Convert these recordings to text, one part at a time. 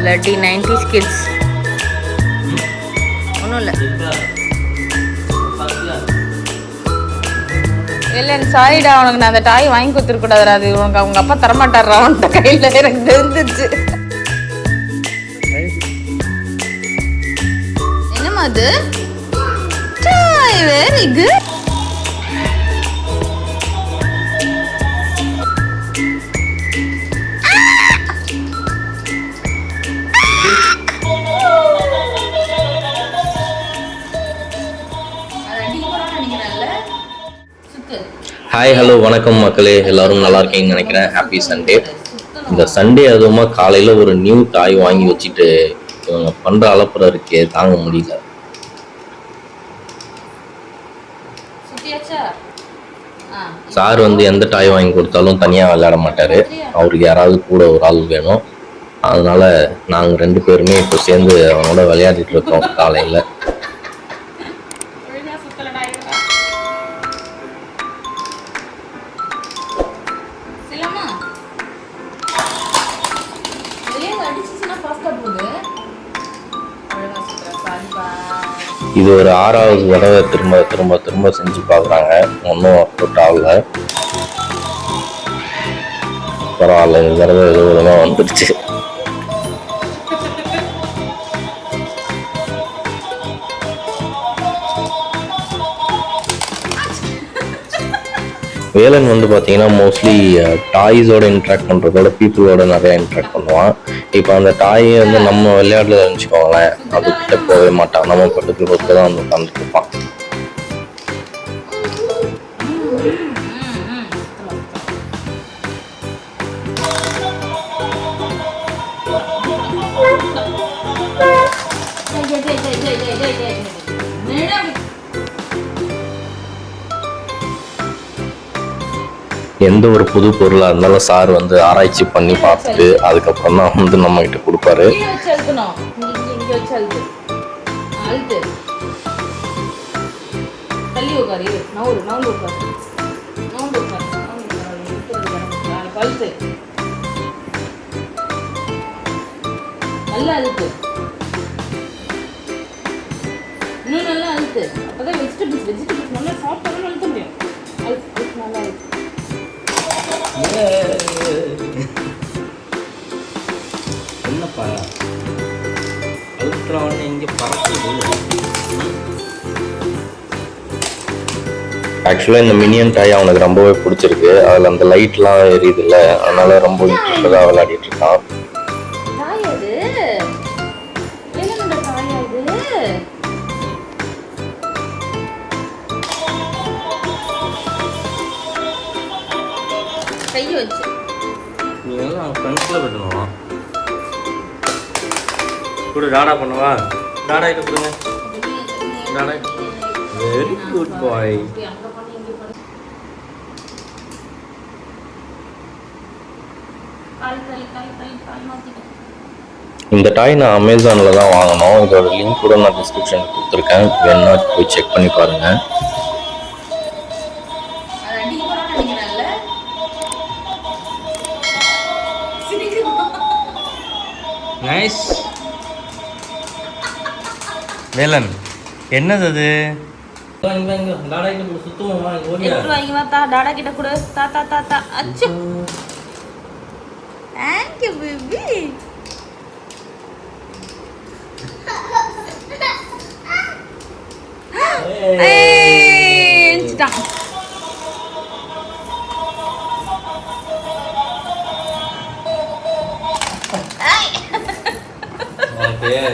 bloody 90s kids. ஒன்றும் இல்லை. இல்லை சாரிடா, உனக்கு நான் அந்த டாய் வாங்கி கொடுத்துருக்கூடாதுடா. அது உனக்கு அவங்க அப்பா தரமாட்டாரா அவன்கிட்ட கையில் எனக்கு தெரிஞ்சிச்சு. என்னம்மா அது? Toy very good. Hi hello வணக்கம் மக்களே, எல்லாரும் நல்லா இருக்கீங்கன்னு நினைக்கிறேன். Happy Sunday. இந்த சண்டே அதுவுமா காலையில் ஒரு நியூ டாய் வாங்கி வச்சுட்டு இவங்க பண்ணுற அலப்புறம் இருக்கே தாங்க முடியல. சார் எந்த டாய் வாங்கி கொடுத்தாலும் தனியாக விளையாட மாட்டார். அவருக்கு யாராவது கூட ஒரு ஆள் வேணும். அதனால நாங்கள் 2 பேருமே இப்போ சேர்ந்து அவனோட விளையாடிட்டு இருக்கோம் காலையில். இது ஒரு 6வது தடவை திரும்ப செஞ்சு பார்க்குறாங்க. ஒன்றும் ஒர்க் அவுட் ஆகல. பரவாயில்ல, இந்த தடவை ஏதோ விதமாக வந்துடுச்சு. வேலன் பார்த்தீங்கன்னா மோஸ்ட்லி டாய்ஸோட இன்ட்ராக்ட் பண்ணுறதோட பீப்புளோட நிறையா இன்ட்ராக்ட் பண்ணுவான். இப்போ அந்த டாயை நம்ம விளையாடுறத நினச்சிக்கோங்களேன், அதுக்கிட்ட போகவே மாட்டான். நம்ம பக்கத்தில் பக்கத்தில் தான் உட்காந்துட்டு இருப்பான். எந்த ஒரு புது பொருளாக இருந்தாலும் சார் ஆராய்ச்சி பண்ணி பார்த்துட்டு அதுக்கப்புறம் தான் நம்ம கிட்ட கொடுப்பாரு. என்னப்பா அழுத்துறவன இங்கே பறக்குது. ஆக்சுவலாக இந்த மினியன் டாய் அவனுக்கு ரொம்பவே பிடிச்சிருக்கு. அதில் அந்த லைட்லாம் எரியுது இல்லை, அதனால ரொம்ப இன்ட்ரெஸ்டாக விளையாடிட்டு இருக்கான். நீ எல்லாம் ஃப்ரெண்ட்ஸில் விடணுமா? கூட டாடா பண்ணுவா. டாடா கிட்ட கொடுங்க. டாடா வெரி குட் பாய். இந்த டாய் நான் அமேசானில் தான் வாங்கினோம். இதோட லிங்க் கூட நான் டிஸ்கிரிப்ஷனில் கொடுத்துருக்கேன். வேணா போய் செக் பண்ணி பாருங்கள். நைஸ். வேலன் என்னது அது? டாடா கிட்ட சுத்தமா டாடா கிட்ட கொடு. தாத்தா தாத்தா அச்சோ தேங்க்யூ பேபி.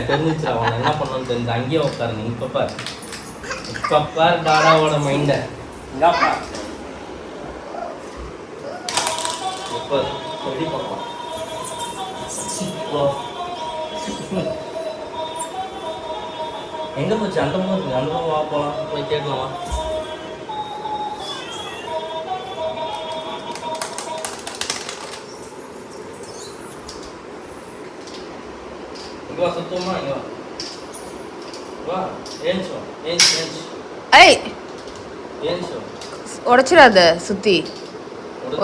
தெரிஞ்சிச்சு அவன் என்ன பண்ணணும்னு தெரிஞ்சு அங்கேயே உட்காருங்க. இப்ப பாரு டாடாவோட மைண்ட. எங்க போச்சு? அந்த பக்கம் வா, போலாம், போய் கேட்கலாமா? சுத்தமா உடைச்சிடாத சுத்தி.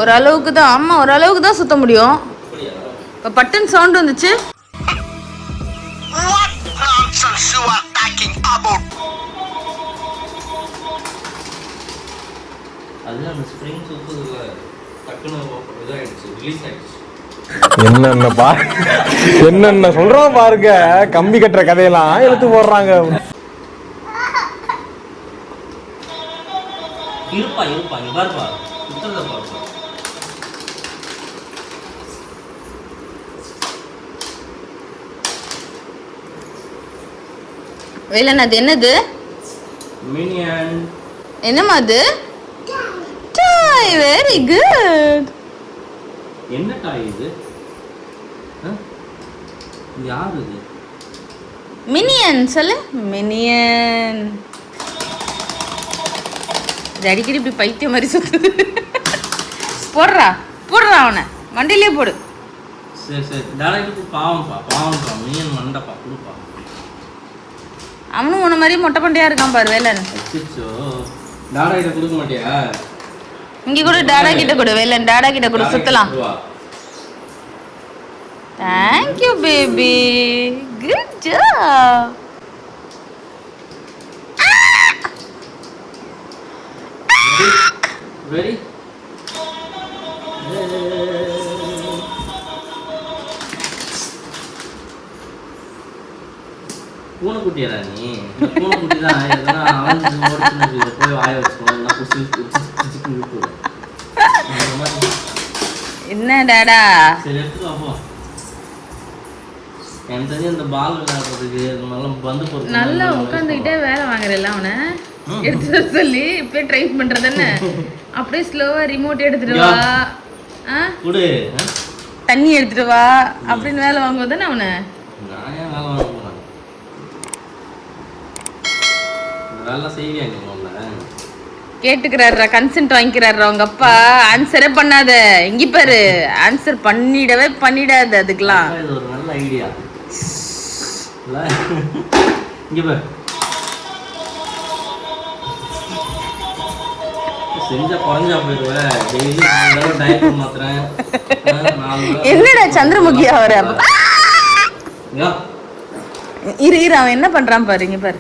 ஓரளவுக்கு தான். ஆமா, ஓரளவுக்கு தான் சுத்த முடியும். இப்போ பட்டன் சவுண்ட் வந்துச்சு. What nonsense you are talking about? அது அந்த ஸ்ப்ரிங் சுத்துதுல டக்குன்னு இதாயிடுச்சு, ரிலீஸ் ஆயிடுச்சு. என்னென்ன சொல்றோம் பாருங்க, கம்பி கட்டுற கதையெல்லாம் எடுத்து போடுறாங்க. இருப்பா நீ பாருப்பா, சுத்துறத பாருப்பா. வேலன் அது என்னது? மினியன். என்னம்மா அது? டாய். Very good. என்ன டாய் இது? யார் இது? மினியன் சொல்லு. மினியன். இது அடிக்கடி இப்படி பைத்தியம் மாதிரி சுத்துது. போடுறா அவனை மண்டையிலே போடு. சரி டேரக்ட் பாவம்ப்பா மினியன் மண்டப்பா கொடுப்பா. அவனும் உன்ன மாதிரி மொட்டை பண்டையா இருக்கான் பாரு வேலன். அச்சோ, டாடா கிட்ட கொடுக்க மாட்டியா? இங்க கூட டாடா கிட்ட கொடு வேலன், டாடா கிட்ட கொடு சுத்தலாம். Thank you baby. Good job. Ready? பூனைக்குட்டியா நீ? பூனைக்குட்டி தான் எதனா அலைஞ்சு போய் வாய வச்சுக்கணும். என்ன டாடா? சரி எடுத்துக்கோ போ. எனக்கு தெரிஞ்சு இந்த பால் விளையாடுறதுக்கு நல்லா பந்து போட்டு நல்லா உட்காந்துக்கிட்டே வேலை வாங்குறல அவனை எடுத்துட்டு சொல்லி இப்பயே ட்ரை பண்றது என்ன? அப்படியே ஸ்லோவா ரிமோட் எடுத்துட்டு வா, குடு தண்ணி எடுத்துட்டு வா அப்படின்னு வேலை வாங்குவது தானே அவனை. நான் ஏன் வேலை வாங்க போறேன்? வேலை செய்வியாங்க முதல்ல. கேட்டுக்கிறாரா, கன்சென்ட் வாங்கிக்கிறாரா உங்க அப்பா. ஆன்சரே பண்ணாத, இங்க பாரு ஆன்சர் பண்ணிடாது அதுக்கெல்லாம். இது ஒரு நல்ல ஐடியா. இங்க பாரு, செஞ்சா குறைஞ்சா போயிடுவேன். டெய்லி 4 தடவை டயட் மாத்துறேன். என்னடா சந்திரமுகியா வர? இரு அவன் என்ன பண்றான் பாரு. இங்க பாரு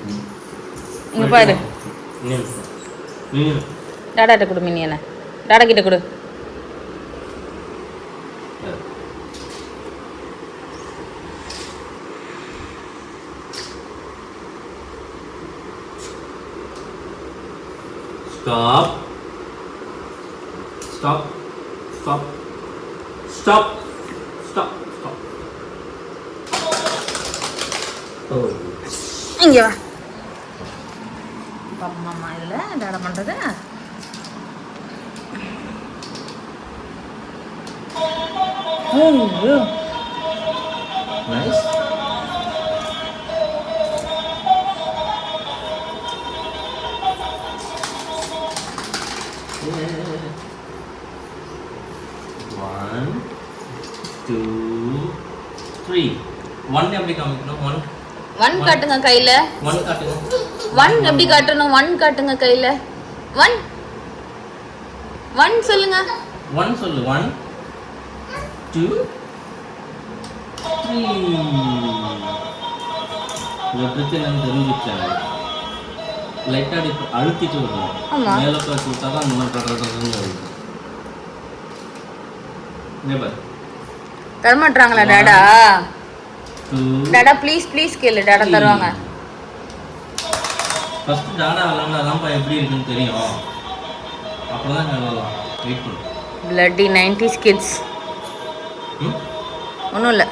டாடா கிட்ட கொடு. மினியனை டாடா கிட்ட கொடு. Stop. இங்க வா பாப்பா. இதுல டாடா பண்றது Nice. One, two, three. One எப்படி காமிக்கணும்? ஒன் காட்டுங்க கையில. ஒன் காட்டுங்க. ஒன் எப்படி காட்டணும்? ஒன் காட்டுங்க கையில. ஒன் சொல்லுங்க. ஒன் சொல்லு. 1 2 3. இந்த ட்ரிக் என்னன்னு தெரிஞ்சுச்சேன். லைட்டா அழுத்திட்டு வரணும். மேல காட்டி விட்டா தான் இன்னும் கடகடன்னு வருது. நேபர் தரமாட்டாங்களா டாடா? டாடா ப்ளீஸ் கேளு, டாடா தருவாங்க. ஃபர்ஸ்ட் டாடா விளையாண்டாதான்ப்பா எப்படி இருக்குன்னு தெரியும். அப்பதான் விளையாடலாம். வெயிட் பண்ணு. bloody 90s kids. ஒன்றும் இல்லை.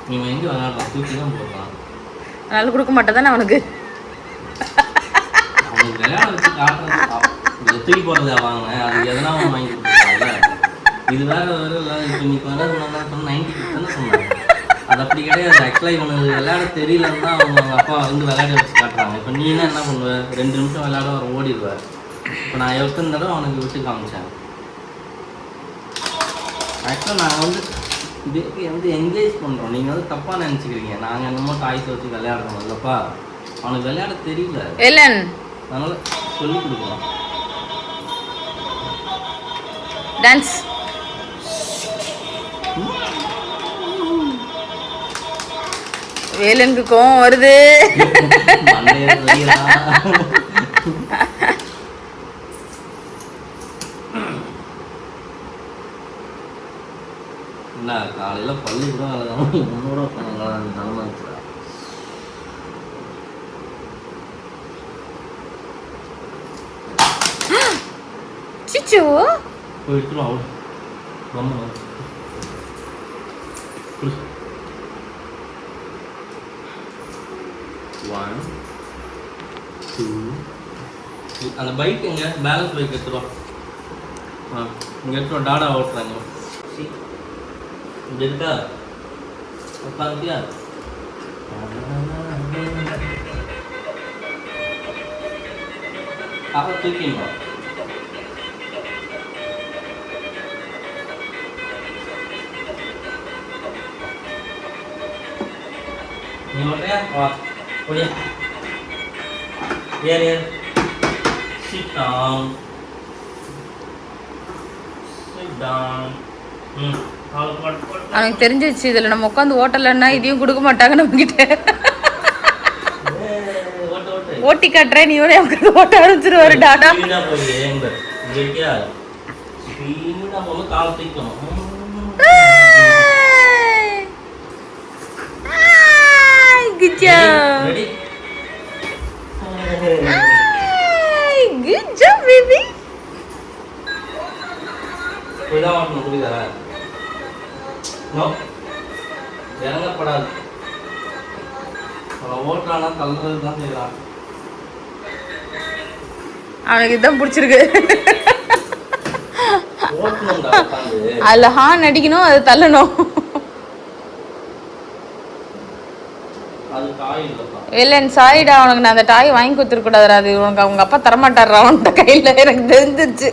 நீங்க எங்க விளையாடுறான்? தூக்கி தான் போடுறான். அதனால கொடுக்க மாட்டேதானே அவனுக்கு. அவனுக்கு விளையாட வச்சு காட்டுறது தூக்கி போடுறதா வாங்க. அது எதனா வாங்கி கொடுத்துருக்காங்கல்ல. இது வேற இல்லை. இப்போ நீ சொன்னா 90 தானே சொன்னாங்க. அது அப்படி கிடையாது. ஆக்சுவலாக இவனுக்கு விளையாட தெரியலன்னு தான் அவங்க அப்பா வந்து விளையாட வச்சு காட்டுறாங்க. இப்போ நீ என்ன பண்ணுவ? 2 நிமிஷம் விளையாட வர ஓடிடுவார். இப்போ நான் எத்தனை தடவை அவனுக்கு விட்டு காமிச்சேன். ஆக்சுவலாக நாங்கள் வந்து இதுக்கு வந்து என்கரேஜ் பண்ணுறோம். நீங்கள் வந்து தப்பாக நினச்சிக்கிறீங்க. நாங்கள் என்னமோ டாய்ஸ் வச்சு விளையாடுறோம் இல்லைப்பா. அவனுக்கு விளையாட தெரியல. எலன் அதனால் சொல்லிக் கொடுக்கலாம். டான்ஸ். வேலனுக்கு கோவம் வருது. காலையில பள்ளி கூட முன்னோட நிலமா இருக்கிறா. சிச்சு போயிட்டு அவள் அந்த பைக் எங்க பேலன்ஸ் பைக் எடுத்துருவோம். இங்க எடுத்துருவோம். டாடா ஓட்டுறாங்க. இங்க இருக்கா உட்காந்துட்டியா? அப்ப தூக்கிமா நீ ஓட்டுறியா? வா ஓடியா. ஏறு ஏறு. Sit down. Sit down. அவனுக்கு தெரிஞ்சிச்சு இதில் நம்ம உட்காந்து ஓட்டலைன்னா இதையும் கொடுக்க மாட்டாங்க நம்ம கிட்ட. ஓட்டி காட்டுறேன், நீ உட்காந்து ஓட்ட ஆரம்பிச்சிருவாரு Tata. Good job. Good job, baby. இறங்கப்படாது. ஓட்டுறானா தள்ளுறது தான் செய்யறான். அவனுக்கு இதான் பிடிச்சிருக்கு. அதுல ஹார்ன் அடிக்கணும், அது தள்ளணும். இல்லைன்னு சாரிடா, அவனுக்கு நான் அந்த டாய் வாங்கி கொடுத்துருக்கூடாதுரா. அது உனக்கு அவங்க அப்பா தரமாட்டாரா அவன்கிட்ட கையில. எனக்கு தெரிஞ்சிருச்சு.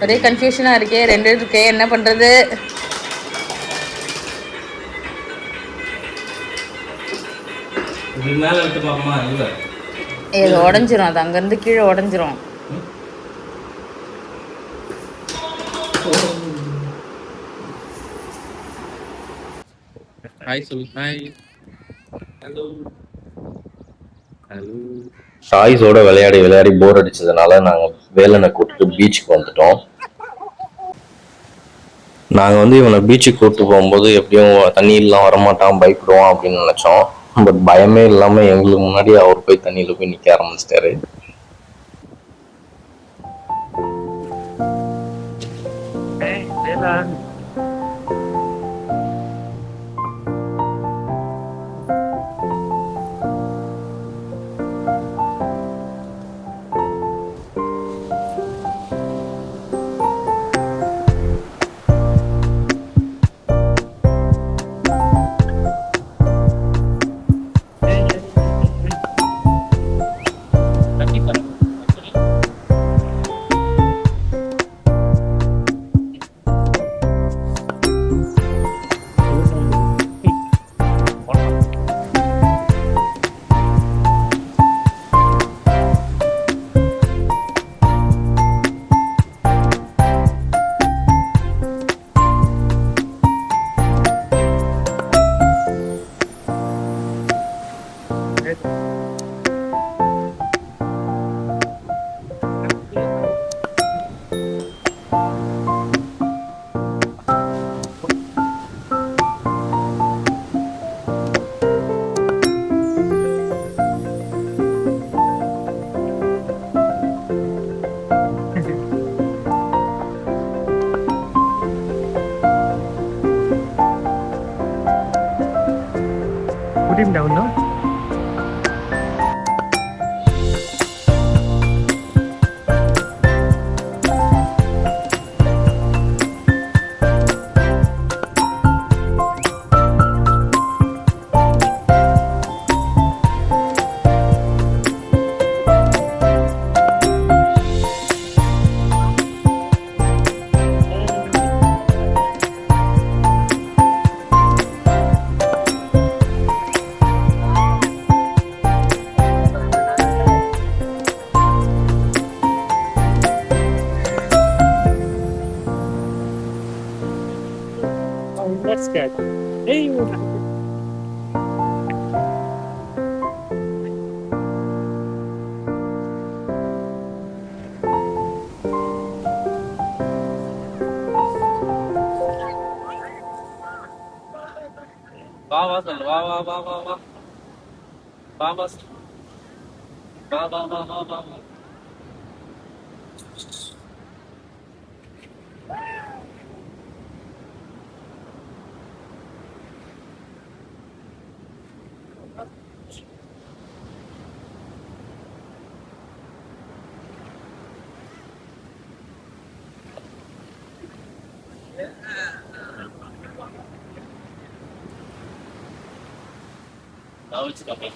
ஒரே கன்ஃபியூஷனா இருக்கே, ரெண்டு இருக்கே, என்ன பண்றது? இது உடஞ்சிரும், அது அங்கிருந்து கீழே உடஞ்சிரும். டாய்ஸோட விளையாடி விளையாடி போர் அடிச்சதுனால நாங்கள் வேலனை கூப்பிட்டு பீச்சுக்கு வந்துட்டோம். நாங்கள் இவனை பீச்சுக்கு கூப்பிட்டு போகும்போது எப்படியும் தண்ணியெல்லாம் வரமாட்டான், பயப்படுவான் அப்படின்னு நினச்சோம். பட் பயமே இல்லாமல் எங்களுக்கு முன்னாடி அவர் போய் தண்ணியில் போய் நிற்க ஆரம்பிச்சிட்டாரு. Put him down, no? That's good. Hey, வா வா சொல்லு வா வா வா வா வா வா வா சொல்லு. வா வா வா வா வா வா. நான் வச்சுக்கோங்க.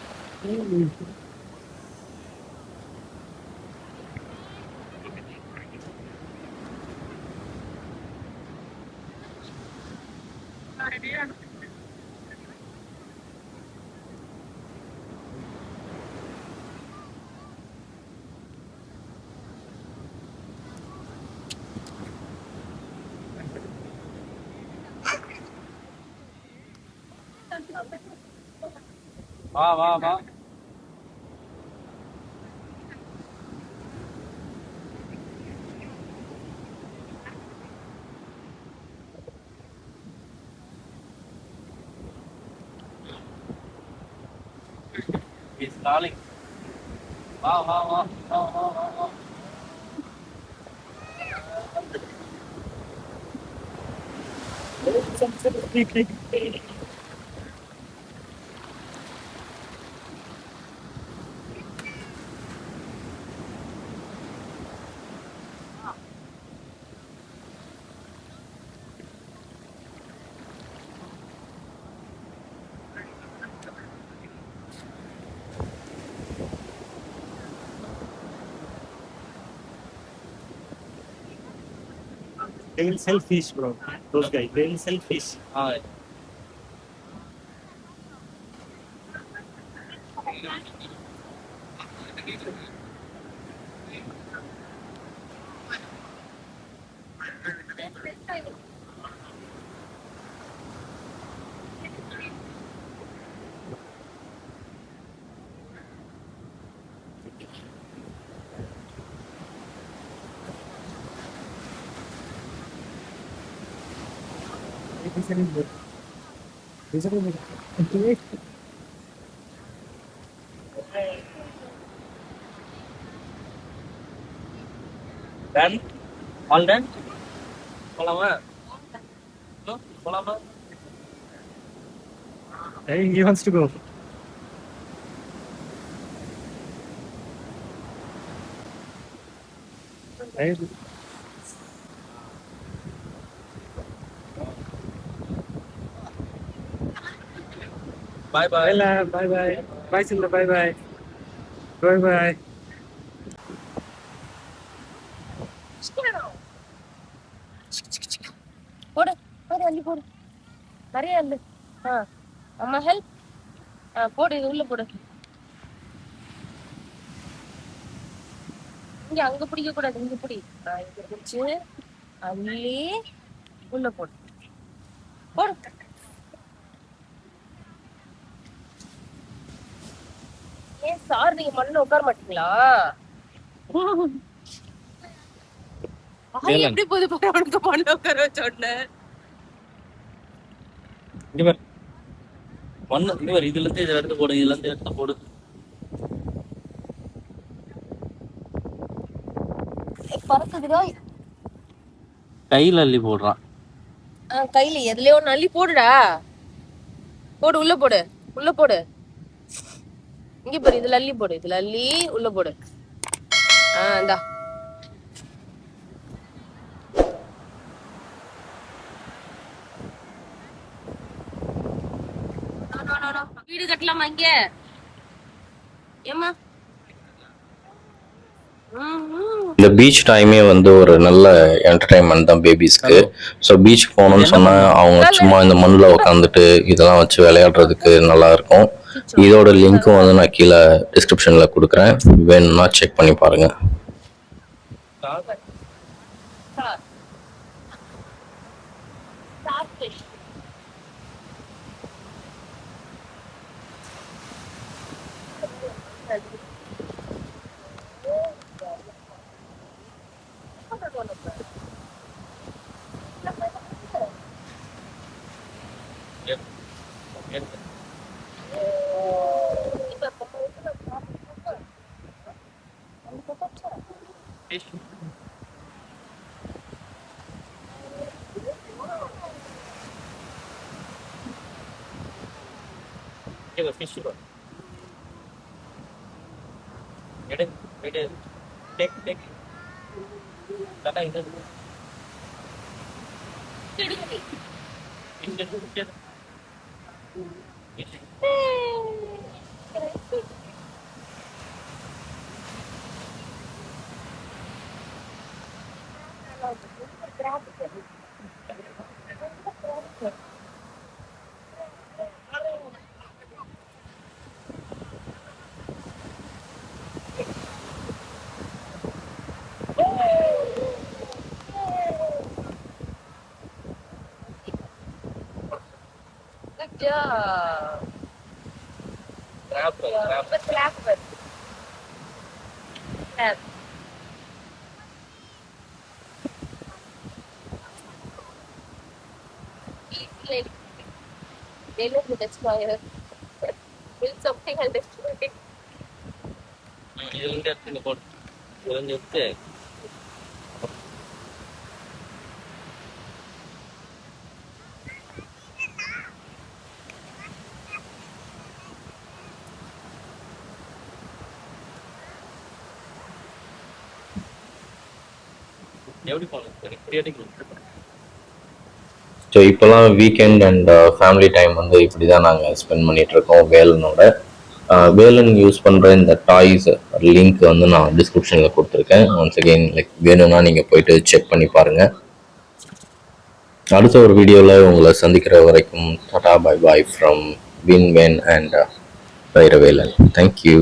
வா வா வா. He's calling. வா வா வா வா வா வா வா. they will sell fish, bro. Those guys, they will sell fish. Ah. Done? All done? போலாமா? போலாமா? Hey, he wants to go. Hey. Bye bye. Bella, bye bye. Bye, Sindhu, bye bye. Bye bye. போடு போடு அள்ளி போடு நிறைய அள்ளு. அம்மா help. போடு இது உள்ள போடு. இங்க அங்க பிடிக்க கூடாது, இங்க பிடி. இங்க பிடிச்சு அள்ளி உள்ள போடு. போடு. ஏன் சார் நீங்க மண்ணுல உட்கார மாட்டீங்களா? எப்படி போது பாரு, அவனுக்கு மண்ணுல உட்கார வச்ச உடனே. இங்க பாரு. மண்ணு இங்க பாரு, இதுல இருந்து இதை எடுத்து போடு, இதுல இருந்து எடுத்து போடு. பறக்குதுடா. கையில அள்ளி போடுறான். கையில எதுலயோ ஒண்ணு அள்ளி போடுடா. போடு உள்ள போடு, உள்ள போடு. இங்க பாரு, இதுல அள்ளி போடு, இதுல அள்ளி உள்ள போடு. இந்தா. வீடு கட்டலாமா இங்க? ஏமா இந்த பீச் டைமே வந்து ஒரு நல்ல என்டர்டைன்மெண்ட் தான் பேபிஸ்க்கு. ஸோ பீச்சுக்கு போகணும்னு சொன்னால் அவங்க சும்மா இந்த மண்ணில் உட்காந்துட்டு இதெல்லாம் வச்சு விளையாடுறதுக்கு நல்லா இருக்கும். இதோட லிங்க்கும் வந்து நான் கீழே டிஸ்கிரிப்ஷனில் கொடுக்குறேன், வேணும்னா செக் பண்ணி பாருங்கள். எடுத்து fish. Give a fish bro. எடு எடு டேக் தட்டா இந்த Good job. crab bro, crab. But clap it. Clap. Like, they look with destroyer. Build something and destroy it. இது வந்து எடுத்து போடு இது வந்து எடுத்து எப்படி போகணும் எனக்கு கிரியேட்டிங் ஸோ இப்போலாம் வீக்கெண்ட் அண்ட் ஃபேமிலி டைம் வந்து இப்படி தான் நாங்கள் ஸ்பெண்ட் பண்ணிகிட்ருக்கோம் வேலனோட. வேலன் யூஸ் பண்ணுற இந்த டாய்ஸ் லிங்க் வந்து நான் டிஸ்கிரிப்ஷனில் கொடுத்துருக்கேன். ஒன்ஸ் அகெயின் லைக் வேணும்னா நீங்கள் போயிட்டு செக் பண்ணி பாருங்கள். அடுத்த ஒரு வீடியோவில் உங்களை சந்திக்கிற வரைக்கும் டாடா பை பாய் ஃப்ரம் வின் வென் அண்ட் வைரவேலன். தேங்க்யூ.